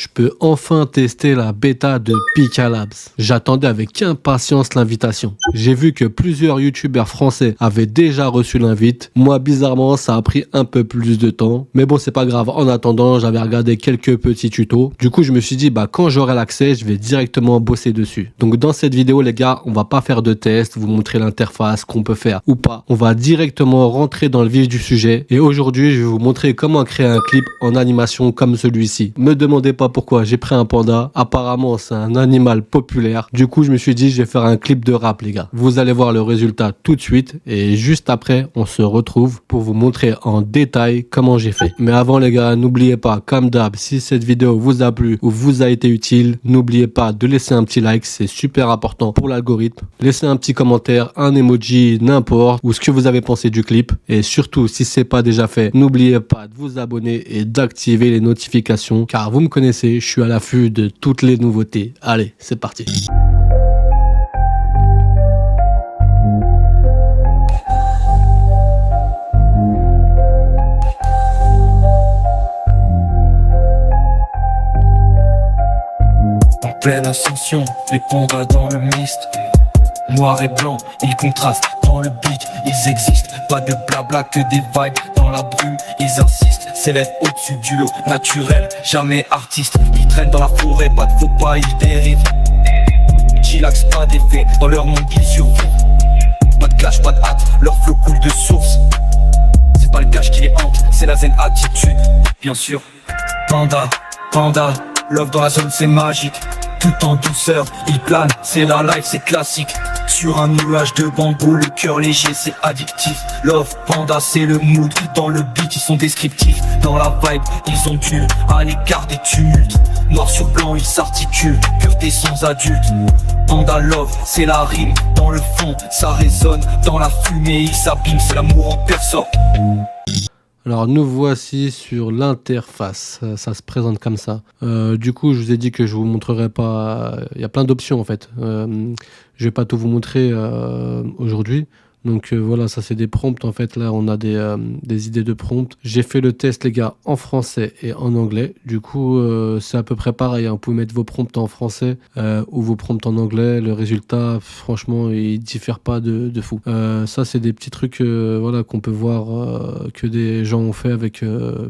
je peux enfin tester la bêta de Pika Labs. J'attendais avec impatience l'invitation. J'ai vu que plusieurs youtubeurs français avaient déjà reçu l'invite. Moi, bizarrement, ça a pris un peu plus de temps. Mais bon, c'est pas grave. En attendant, j'avais regardé quelques petits tutos. Du coup, je me suis dit, quand j'aurai l'accès, je vais directement bosser dessus. Donc, dans cette vidéo, les gars, on va pas faire de test, vous montrer l'interface, qu'on peut faire ou pas. On va directement rentrer dans le vif du sujet. Et aujourd'hui, je vais vous montrer comment créer un clip en animation comme celui-ci. Me demandez pas pourquoi j'ai pris un panda. Apparemment, c'est un animal populaire. Du coup, je me suis dit, je vais faire un clip de rap, les gars. Vous allez voir le résultat tout de suite. Et juste après, on se retrouve pour vous montrer en détail comment j'ai fait. Mais avant, les gars, n'oubliez pas, comme d'hab, si cette vidéo vous a plu ou vous a été utile, n'oubliez pas de laisser un petit like. C'est super important pour l'algorithme. Laissez un petit commentaire, un emoji, n'importe, ou ce que vous avez pensé du clip. Et surtout, si c'est pas déjà fait, n'oubliez pas de vous abonner et d'activer les notifications, car vous me connaissez, je suis à l'affût de toutes les nouveautés. Allez, c'est parti. En pleine ascension, les pandas dans le mist. Noir et blanc, ils contrastent dans le beat, ils existent. Pas de blabla, que des vibes dans la brume, ils insistent. S'élèvent au-dessus du lot, naturel, jamais artiste. Ils traînent dans la forêt, pas de faux pas, ils dérivent. Chillax, pas d'effet, dans leur monde ils survivent. Pas de clash, pas de hâte, leur flow coule de source. C'est pas le cash qui les hante, c'est la zen attitude. Bien sûr, panda, panda, love dans la zone c'est magique. Tout en douceur, il plane, c'est la life, c'est classique. Sur un nuage de bambou, le cœur léger, c'est addictif. Love, panda, c'est le mood. Dans le beat, ils sont descriptifs. Dans la vibe, ils ont dû à l'écart des tumultes. Noir sur blanc, ils s'articulent. Pureté sans adulte. Panda love, c'est la rime. Dans le fond, ça résonne. Dans la fumée, ils s'abîment. C'est l'amour en personne. Alors nous voici sur l'interface, ça se présente comme ça. Du coup je vous ai dit que je vous montrerai pas, il y a plein d'options en fait. Je vais pas tout vous montrer aujourd'hui. Donc voilà, ça c'est des prompts en fait. Là on a des idées de prompts. J'ai fait le test les gars en français et en anglais. Du coup c'est à peu près pareil, hein. Vous pouvez mettre vos prompts en français ou vos prompts en anglais. Le résultat franchement il diffère pas de fou. Ça c'est des petits trucs voilà, qu'on peut voir que des gens ont fait avec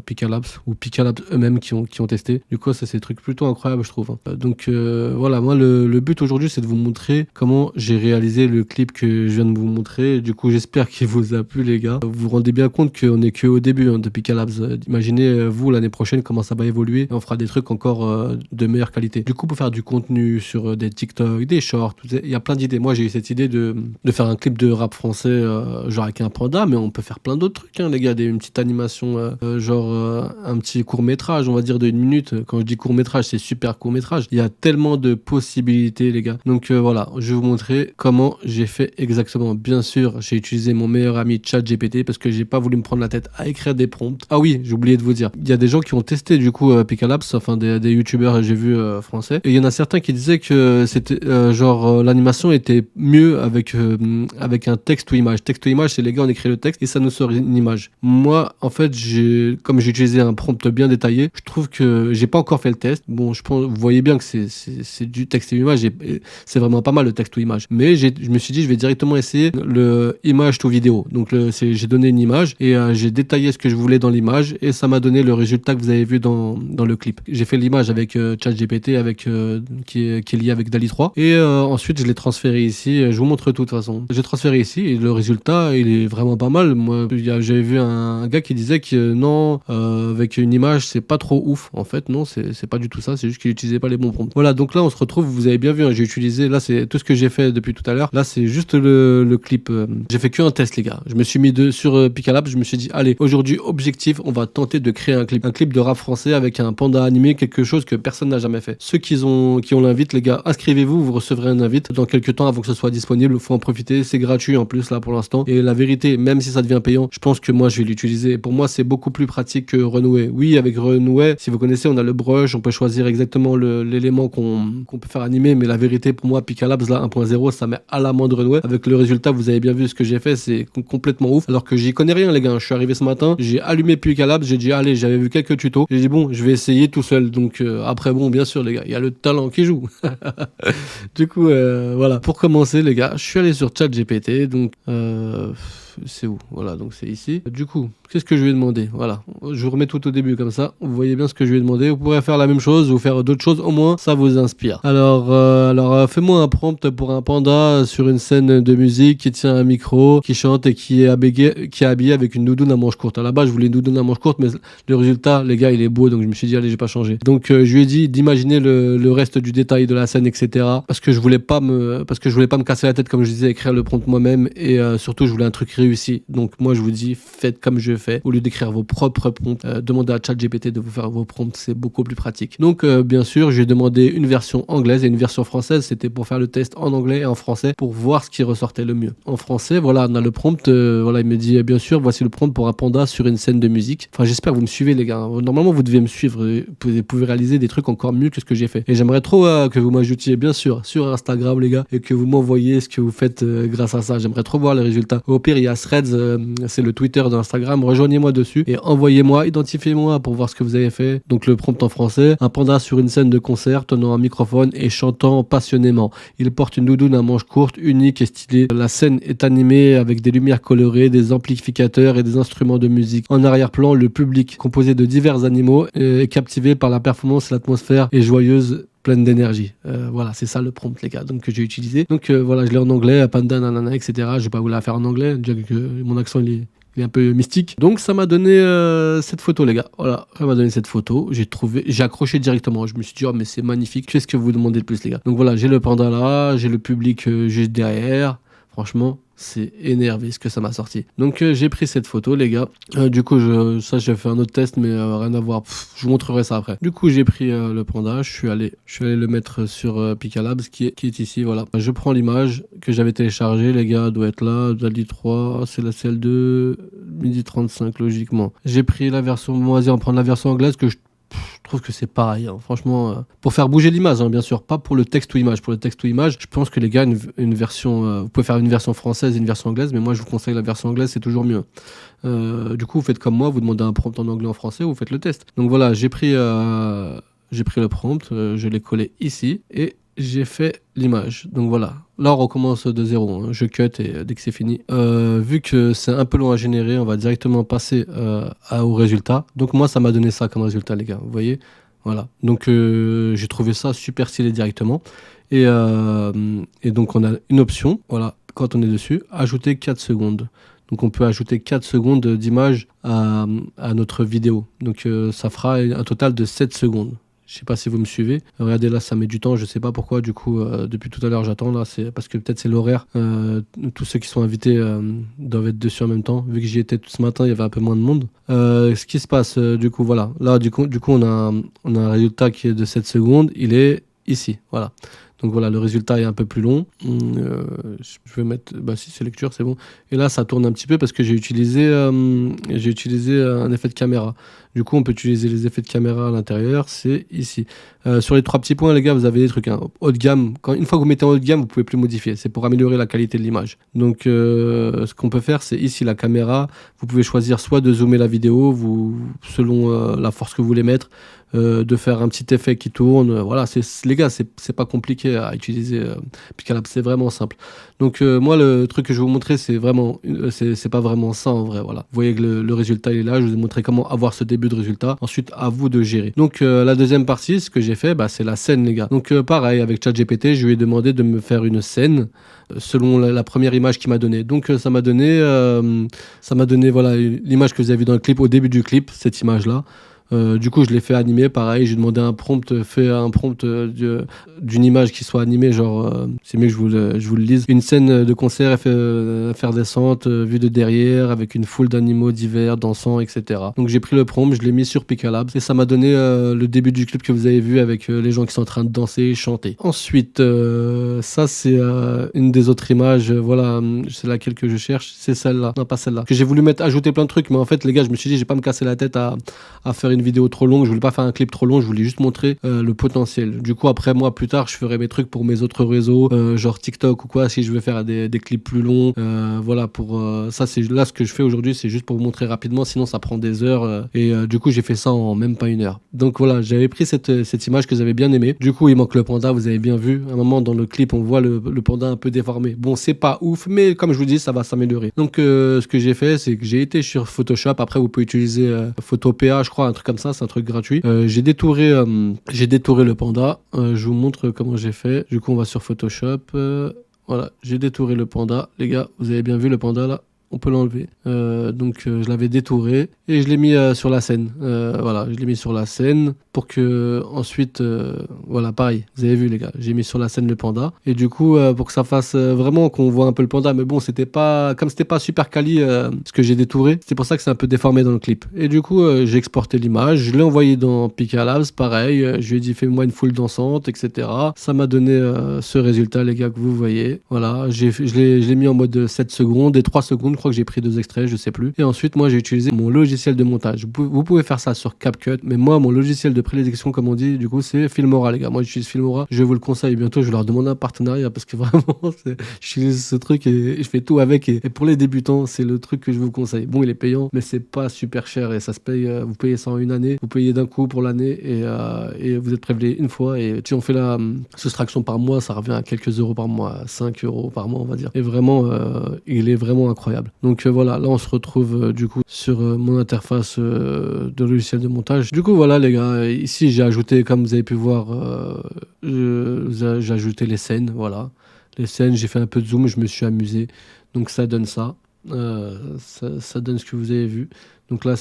Pika Labs ou Pika Labs eux-mêmes qui ont testé. Du coup ça c'est des trucs plutôt incroyables je trouve, hein. Donc voilà, moi le but aujourd'hui c'est de vous montrer comment j'ai réalisé le clip que je viens de vous montrer. Du coup, j'espère qu'il vous a plu, les gars. Vous vous rendez bien compte qu'on est que au début de Pika Labs. Imaginez, vous, l'année prochaine, comment ça va évoluer. Et on fera des trucs encore de meilleure qualité. Du coup, pour faire du contenu sur des TikTok, des shorts, il y a plein d'idées. Moi, j'ai eu cette idée de faire un clip de rap français, genre avec un panda, mais on peut faire plein d'autres trucs, hein, les gars. Une petite animation, un petit court-métrage, on va dire de 1 minute. Quand je dis court-métrage, c'est super court-métrage. Il y a tellement de possibilités, les gars. Donc voilà, je vais vous montrer comment j'ai fait exactement. Bien sûr, j'ai utilisé mon meilleur ami ChatGPT parce que j'ai pas voulu me prendre la tête à écrire des prompts. Ah oui, j'ai oublié de vous dire. Il y a des gens qui ont testé du coup Pika Labs, enfin des youtubeurs j'ai vu français. Et il y en a certains qui disaient que c'était l'animation était mieux avec un texte ou image. Texte ou image, c'est les gars on écrit le texte et ça nous sort une image. Moi en fait comme j'ai utilisé un prompt bien détaillé, je trouve que j'ai pas encore fait le test. Bon, je pense, vous voyez bien que c'est du texte et image et c'est vraiment pas mal le texte ou image. Mais je me suis dit je vais directement essayer le image to vidéo. Donc j'ai donné une image et j'ai détaillé ce que je voulais dans l'image et ça m'a donné le résultat que vous avez vu dans le clip. J'ai fait l'image avec ChatGPT qui est lié avec DALL-E 3 et ensuite je l'ai transféré ici. Je vous montre tout de toute façon. J'ai transféré ici et le résultat il est vraiment pas mal. Moi j'avais vu un gars qui disait que non, avec une image c'est pas trop ouf. En fait non, c'est pas du tout ça, c'est juste qu'il utilisait pas les bons prompts. Voilà, donc là on se retrouve, vous avez bien vu, hein, j'ai utilisé, là c'est tout ce que j'ai fait depuis tout à l'heure. Là c'est juste le clip. J'ai fait qu'un test les gars. Je me suis mis sur Pika Labs, je me suis dit allez, aujourd'hui objectif, on va tenter de créer un clip de rap français avec un panda animé, quelque chose que personne n'a jamais fait. Ceux qui ont l'invite les gars, inscrivez-vous, vous recevrez un invite dans quelques temps avant que ce soit disponible, faut en profiter, c'est gratuit en plus là pour l'instant et la vérité, même si ça devient payant, je pense que moi je vais l'utiliser. Pour moi c'est beaucoup plus pratique que Renouer. Oui, avec Renouer, si vous connaissez, on a le brush, on peut choisir exactement l'élément qu'on peut faire animer, mais la vérité pour moi Pika Labs là 1.0 ça met à la main de Renouer. Avec le résultat, vous avez bien vu vu ce que j'ai fait, c'est complètement ouf. Alors que j'y connais rien, les gars. Je suis arrivé ce matin, j'ai allumé Picalab, j'ai dit allez, j'avais vu quelques tutos, j'ai dit bon, je vais essayer tout seul. Donc après bon, bien sûr les gars, il y a le talent qui joue. Du coup voilà, pour commencer les gars, je suis allé sur ChatGPT, donc c'est où? Voilà, donc c'est ici. Du coup, qu'est-ce que je lui ai demandé? Voilà, je vous remets tout au début comme ça, vous voyez bien ce que je lui ai demandé. Vous pourrez faire la même chose ou faire d'autres choses, au moins ça vous inspire. Alors fais-moi un prompt pour un panda sur une scène de musique qui tient un micro, qui chante et qui est habillé avec une doudoune à manches courtes. À la base, je voulais une doudoune à manches courtes, mais le résultat, les gars, il est beau, donc je me suis dit allez, j'ai pas changé. Donc je lui ai dit d'imaginer le reste du détail de la scène, etc. Parce que je voulais pas me casser la tête, comme je disais, écrire le prompt moi-même, et surtout je voulais un truc réussi. Donc moi je vous dis, faites comme je fais, au lieu d'écrire vos propres prompts, demandez à ChatGPT de vous faire vos prompts, c'est beaucoup plus pratique. Donc bien sûr, j'ai demandé une version anglaise et une version française, c'était pour faire le test en anglais et en français pour voir ce qui ressortait le mieux. En français, voilà, on a le prompt, voilà, il me dit bien sûr, voici le prompt pour un panda sur une scène de musique. Enfin, j'espère que vous me suivez les gars. Normalement, vous devez me suivre, vous pouvez réaliser des trucs encore mieux que ce que j'ai fait. Et j'aimerais trop que vous m'ajoutiez bien sûr sur Instagram les gars, et que vous m'envoyiez ce que vous faites grâce à ça. J'aimerais trop voir les résultats. Au pire, il y a Threads, c'est le Twitter d'Instagram, rejoignez-moi dessus et envoyez-moi, identifiez-moi pour voir ce que vous avez fait. Donc le prompt en français: un panda sur une scène de concert tenant un microphone et chantant passionnément. Il porte une doudoune à manches courtes, unique et stylée. La scène est animée avec des lumières colorées, des amplificateurs et des instruments de musique. En arrière-plan, le public, composé de divers animaux, est captivé par la performance et l'atmosphère est joyeuse, pleine d'énergie. Voilà, c'est ça le prompt les gars, donc que j'ai utilisé. Donc voilà, je l'ai en anglais, panda nanana, etc. Je vais pas vous la faire en anglais, déjà que mon accent il est un peu mystique. Donc ça m'a donné cette photo les gars. Voilà, ça m'a donné cette photo. J'ai accroché directement. Je me suis dit oh mais c'est magnifique. Qu'est-ce que vous demandez de plus les gars? Donc voilà, j'ai le panda là, j'ai le public juste derrière. Franchement, c'est énervé ce que ça m'a sorti. Donc j'ai pris cette photo les gars. Du coup j'ai fait un autre test mais rien à voir. Je vous montrerai ça après. Du coup j'ai pris le panda, je suis allé le mettre sur Picalab qui est ici. Voilà. Je prends l'image que j'avais téléchargée les gars, doit être là, DALL-E 3, c'est la celle de 12h35 logiquement. J'ai pris la version, moi vas-y on prend la version anglaise que je trouve que c'est pareil, hein. Franchement, pour faire bouger l'image, hein, bien sûr, pas pour le texte ou image. Pour le texte ou image, je pense que les gars, une version, vous pouvez faire une version française et une version anglaise, mais moi je vous conseille la version anglaise, c'est toujours mieux. Du coup, vous faites comme moi, vous demandez un prompt en anglais, en français, vous faites le test. Donc voilà, j'ai pris le prompt, je l'ai collé ici et j'ai fait l'image. Donc voilà, là on recommence de zéro, hein. Je cut et dès que c'est fini. Vu que c'est un peu long à générer, on va directement passer au résultat. Donc moi ça m'a donné ça comme résultat les gars, vous voyez. Voilà, donc j'ai trouvé ça super stylé directement. Et donc on a une option, voilà, quand on est dessus, ajouter 4 secondes. Donc on peut ajouter 4 secondes d'image à notre vidéo. Donc ça fera un total de 7 secondes. Je sais pas si vous me suivez. Regardez là, ça met du temps. Je sais pas pourquoi. Du coup, depuis tout à l'heure, j'attends là. C'est parce que peut-être c'est l'horaire. Tous ceux qui sont invités doivent être dessus en même temps. Vu que j'y étais tout ce matin, il y avait un peu moins de monde. Ce qui se passe, du coup, voilà. Là, du coup, on a un résultat qui est de 7 secondes. Il est ici. Voilà. Donc voilà, le résultat est un peu plus long. Je vais mettre, si c'est lecture, c'est bon. Et là, ça tourne un petit peu parce que j'ai utilisé un effet de caméra. Du coup, on peut utiliser les effets de caméra à l'intérieur, c'est ici. Sur les 3 petits points, les gars, vous avez des trucs, hein. Haut de gamme. Une fois que vous mettez en haut de gamme, vous pouvez plus modifier. C'est pour améliorer la qualité de l'image. Donc, ce qu'on peut faire, c'est ici la caméra. Vous pouvez choisir soit de zoomer la vidéo, selon la force que vous voulez mettre. De faire un petit effet qui tourne, voilà, les gars, c'est pas compliqué à utiliser, Picalab, c'est vraiment simple. Donc moi le truc que je vais vous montrer, c'est pas vraiment ça en vrai, voilà. Vous voyez que le résultat il est là, je vous ai montré comment avoir ce début de résultat, ensuite à vous de gérer. Donc la deuxième partie, ce que j'ai fait, c'est la scène les gars. Donc pareil, avec ChatGPT, je lui ai demandé de me faire une scène selon la première image qu'il m'a donnée. Donc ça m'a donné voilà l'image que vous avez vue dans le clip, au début du clip, cette image là. Du coup, je l'ai fait animer, pareil, j'ai demandé un prompt d'une image qui soit animée, genre, c'est mieux que je vous le lise. Une scène de concert effervescente, vue de derrière, avec une foule d'animaux divers, dansant, etc. Donc j'ai pris le prompt, je l'ai mis sur Picalab, et ça m'a donné le début du clip que vous avez vu avec les gens qui sont en train de danser et chanter. Ensuite, ça c'est une des autres images, voilà, c'est laquelle que je cherche, c'est celle-là, non pas celle-là. Que j'ai voulu ajouter plein de trucs, mais en fait les gars, je me suis dit, j'ai pas me casser la tête à faire une vidéo trop longue, je voulais pas faire un clip trop long, je voulais juste montrer le potentiel. Du coup, après moi, plus tard, je ferai mes trucs pour mes autres réseaux, genre TikTok ou quoi, si je veux faire des clips plus longs. Voilà, pour ça, c'est là ce que je fais aujourd'hui, c'est juste pour vous montrer rapidement, sinon ça prend des heures. Du coup, j'ai fait ça en même pas 1 heure. Donc voilà, j'avais pris cette image que j'avais bien aimée. Du coup, il manque le panda, vous avez bien vu. À un moment dans le clip, on voit le panda un peu déformé. Bon, c'est pas ouf, mais comme je vous dis, ça va s'améliorer. Donc, ce que j'ai fait, c'est que j'ai été sur Photoshop. Après, vous pouvez utiliser Photopea, je crois, un truc comme ça, c'est un truc gratuit. J'ai détouré le panda. Je vous montre comment j'ai fait. Du coup, on va sur Photoshop. Voilà, j'ai détouré le panda. Les gars, vous avez bien vu le panda là? On peut l'enlever. Donc je l'avais détouré et je l'ai mis sur la scène. Voilà, je l'ai mis sur la scène pour que ensuite, voilà, pareil. Vous avez vu les gars, j'ai mis sur la scène le panda et du coup pour que ça fasse vraiment qu'on voit un peu le panda. Mais bon, c'était pas super quali ce que j'ai détouré. C'est pour ça que c'est un peu déformé dans le clip. Et du coup, j'ai exporté l'image, je l'ai envoyé dans Pixelabs, pareil. Je lui ai dit fais-moi une foule dansante, etc. Ça m'a donné ce résultat les gars que vous voyez. Voilà, je l'ai mis en mode 7 secondes et 3 secondes. Je crois que j'ai pris 2 extraits, je sais plus. Et ensuite, moi, j'ai utilisé mon logiciel de montage. Vous pouvez faire ça sur CapCut, mais moi, mon logiciel de prédilection, comme on dit, du coup, c'est Filmora, les gars. Moi, j'utilise Filmora. Je vous le conseille. Bientôt, je vais leur demander un partenariat parce que vraiment, j'utilise ce truc et je fais tout avec. Et pour les débutants, c'est le truc que je vous conseille. Bon, il est payant, mais c'est pas super cher et ça se paye. Vous payez ça en 1 année. Vous payez d'un coup pour l'année et vous êtes prélevé une fois. Et si on fait la soustraction par mois, ça revient à quelques euros par mois, 5 euros par mois, on va dire. Et vraiment, il est vraiment incroyable. Donc voilà, là on se retrouve du coup sur mon interface de logiciel de montage. Du coup voilà les gars, ici j'ai ajouté, comme vous avez pu voir, j'ai ajouté les scènes, voilà. Les scènes, j'ai fait un peu de zoom, je me suis amusé. Donc ça donne ça. Ça donne ce que vous avez vu. Donc là,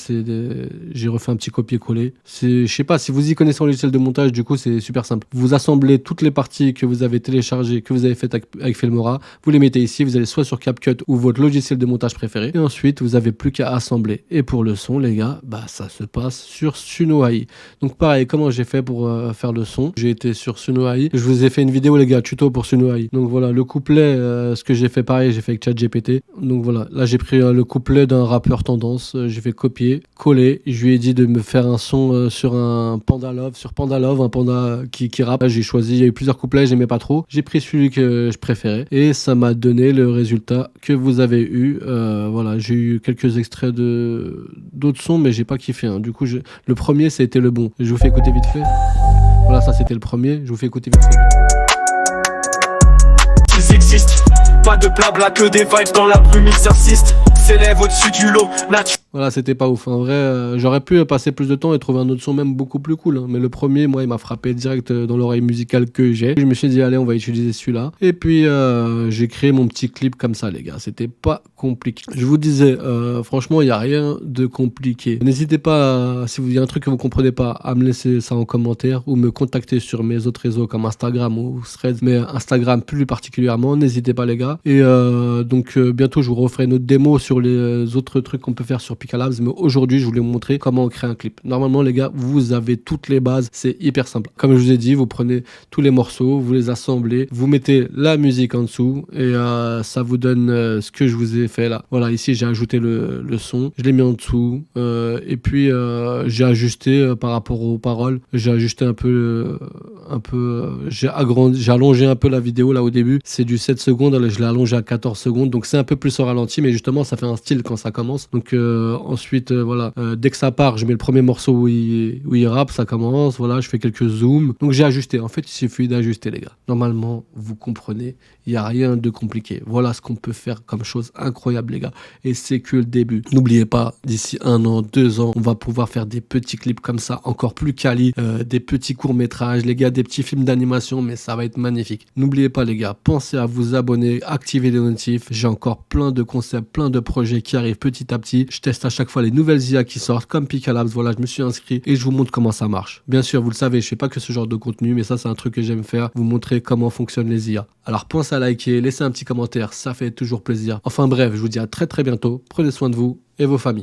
j'ai refait un petit copier-coller. Je sais pas, si vous y connaissez en logiciel de montage, du coup, c'est super simple. Vous assemblez toutes les parties que vous avez téléchargées, que vous avez faites avec Filmora. Vous les mettez ici. Vous allez soit sur CapCut ou votre logiciel de montage préféré. Et ensuite, vous avez plus qu'à assembler. Et pour le son, les gars, bah, ça se passe sur Suno AI. Donc pareil, comment j'ai fait pour faire le son? J'ai été sur Suno AI. Je vous ai fait une vidéo, les gars, tuto pour Suno AI. Donc voilà, le couplet, ce que j'ai fait pareil, j'ai fait avec ChatGPT. Donc voilà, là, j'ai pris le couplet d'un rappeur tendance. J'ai fait copier, coller. Je lui ai dit de me faire un son sur un Panda Love, un panda qui rappe. J'ai choisi, il y a eu plusieurs couplets, j'aimais pas trop. J'ai pris celui que je préférais et ça m'a donné le résultat que vous avez eu. Voilà, j'ai eu quelques extraits d'autres sons, mais j'ai pas kiffé. Hein. Du coup, le premier, c'était le bon. Je vous fais écouter vite fait. Voilà, ça c'était le premier. Je vous fais écouter vite fait. Ils existent, pas de blabla, que des vibes dans la brume, ils insistent. S'élève au-dessus du lot, Voilà, c'était pas ouf. En vrai, j'aurais pu passer plus de temps et trouver un autre son même beaucoup plus cool. Hein. Mais le premier, moi, il m'a frappé direct dans l'oreille musicale que j'ai. Je me suis dit, allez, on va utiliser celui-là. Et puis, j'ai créé mon petit clip comme ça, les gars. C'était pas compliqué. Je vous disais, franchement, il n'y a rien de compliqué. N'hésitez pas, si il y a un truc que vous comprenez pas, à me laisser ça en commentaire ou me contacter sur mes autres réseaux comme Instagram ou Threads. Mais Instagram plus particulièrement, n'hésitez pas, les gars. Et donc, bientôt, je vous referai une autre démo sur les autres trucs qu'on peut faire sur Pixelabs, mais aujourd'hui je voulais vous montrer comment on crée un clip. Normalement les gars, vous avez toutes les bases, c'est hyper simple. Comme je vous ai dit, vous prenez tous les morceaux, vous les assemblez, vous mettez la musique en dessous et ça vous donne ce que je vous ai fait là. Voilà, ici j'ai ajouté le son, je l'ai mis en dessous et puis j'ai ajusté par rapport aux paroles, j'ai ajusté un peu, j'ai allongé un peu la vidéo là au début, c'est du 7 secondes, là, je l'ai allongé à 14 secondes, donc c'est un peu plus au ralenti, mais justement ça fait un style quand ça commence. Donc ensuite voilà, dès que ça part, je mets le premier morceau où il rappe, ça commence, voilà, je fais quelques zooms. Donc j'ai ajusté, en fait il suffit d'ajuster les gars. Normalement vous comprenez, il n'y a rien de compliqué. Voilà ce qu'on peut faire comme chose incroyable les gars. Et c'est que le début. N'oubliez pas, d'ici 1 an, 2 ans, on va pouvoir faire des petits clips comme ça, encore plus quali, des petits courts-métrages, les gars, des petits films d'animation, mais ça va être magnifique. N'oubliez pas les gars, pensez à vous abonner, activer les notifs. J'ai encore plein de concepts, plein de projets qui arrivent petit à petit. Je teste à chaque fois les nouvelles IA qui sortent, comme Pixelabs. Voilà, je me suis inscrit et je vous montre comment ça marche. Bien sûr, vous le savez, je fais pas que ce genre de contenu, mais ça c'est un truc que j'aime faire, vous montrer comment fonctionnent les IA. Alors pensez à liker, laissez un petit commentaire, ça fait toujours plaisir. Enfin bref, je vous dis à très bientôt, prenez soin de vous et vos familles.